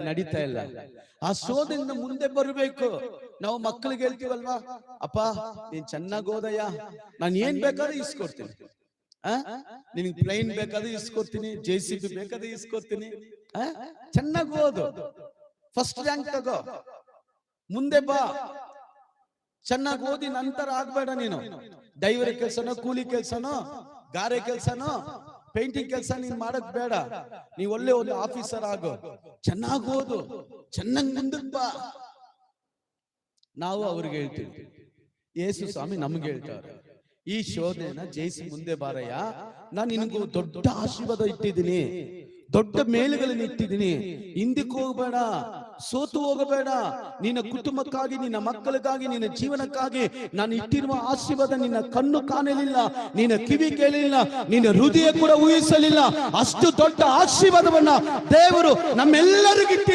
ನಡೀತಾ ಇಲ್ಲ. ಆ ಶೋಧೆಯಿಂದ ಮುಂದೆ ಬರಬೇಕು. ನಾವು ಮಕ್ಕಳಿಗೆ ಹೇಳ್ತೀವಲ್ವಾ, ಅಪ್ಪ ನೀನ್ ಚೆನ್ನಾಗಿ ಓದಯ್ಯ, ನಾನು ಏನ್ ಬೇಕಾದ್ರೂ ಇಸ್ಕೊಡ್ತೀನಿ, ನಿನಗೆ ಪ್ಲೈನ್ ಬೇಕಾದ್ರೆ ಇಸ್ಕೊಡ್ತೀನಿ, JCB ಬೇಕಾದ್ರೆ ಇಸ್ಕೊಡ್ತೀನಿ, ಚೆನ್ನಾಗಿ ಓದು, ಫಸ್ಟ್ ರ್ಯಾಂಕ್ ತಗೋ, ಮುಂದೆ ಬಾ, ಚೆನ್ನಾಗಿ ಓದಿ ನಂತರ ಆಗ್ಬೇಡ ನೀನು ಡ್ರೈವರ್ ಕೆಲ್ಸನೋ, ಕೂಲಿ ಕೆಲ್ಸನೋ, ಗಾರೆ ಕೆಲ್ಸನೋ, ಪೇಂಟಿಂಗ್ ಕೆಲಸ ನೀನ್ ಮಾಡಕ್ ಬೇಡ, ನೀವ್ ಒಳ್ಳೆ ಒಂದು ಆಫೀಸರ್ ಆಗೋ, ಚೆನ್ನಾಗಿ ಓದು, ಚೆನ್ನಾಗಿ ಮುಂದಕ್ಕೆ ಬಾ. ನಾವು ಅವ್ರಿಗೆ ಹೇಳ್ತೀವಿ, ಯೇಸು ಸ್ವಾಮಿ ನಮ್ಗೆ ಹೇಳ್ತಾರೆ, ಈ ಶೋಧನೆನ ಜಯಿಸಿ ಮುಂದೆ ಬಾರಯ್ಯ, ನಾನು ನಿನಗೂ ದೊಡ್ಡ ಆಶೀರ್ವಾದ ಇಟ್ಟಿದ್ದೀನಿ, ದೊಡ್ಡ ಮೇಲುಗಳನ್ನು ಇಟ್ಟಿದ್ದೀನಿ, ಹಿಂದಕ್ಕೆ ಹೋಗಬೇಡ, ಸೋತು ಹೋಗಬೇಡ. ನಿನ್ನ ಕುಟುಂಬಕ್ಕಾಗಿ, ನಿನ್ನ ಮಕ್ಕಳಿಗಾಗಿ, ನಿನ್ನ ಜೀವನಕ್ಕಾಗಿ ನಾನು ಇಟ್ಟಿರುವ ಆಶೀರ್ವಾದ ನಿನ್ನ ಕಣ್ಣು ಕಾಣಲಿಲ್ಲ, ನಿನ್ನ ಕಿವಿ ಕೇಳಲಿಲ್ಲ, ನಿನ್ನ ಹೃದಯ ಕೂಡ ಊಹಿಸಲಿಲ್ಲ. ಅಷ್ಟು ದೊಡ್ಡ ಆಶೀರ್ವಾದವನ್ನ ದೇವರು ನಮ್ಮೆಲ್ಲರಿಗಿಟ್ಟಿ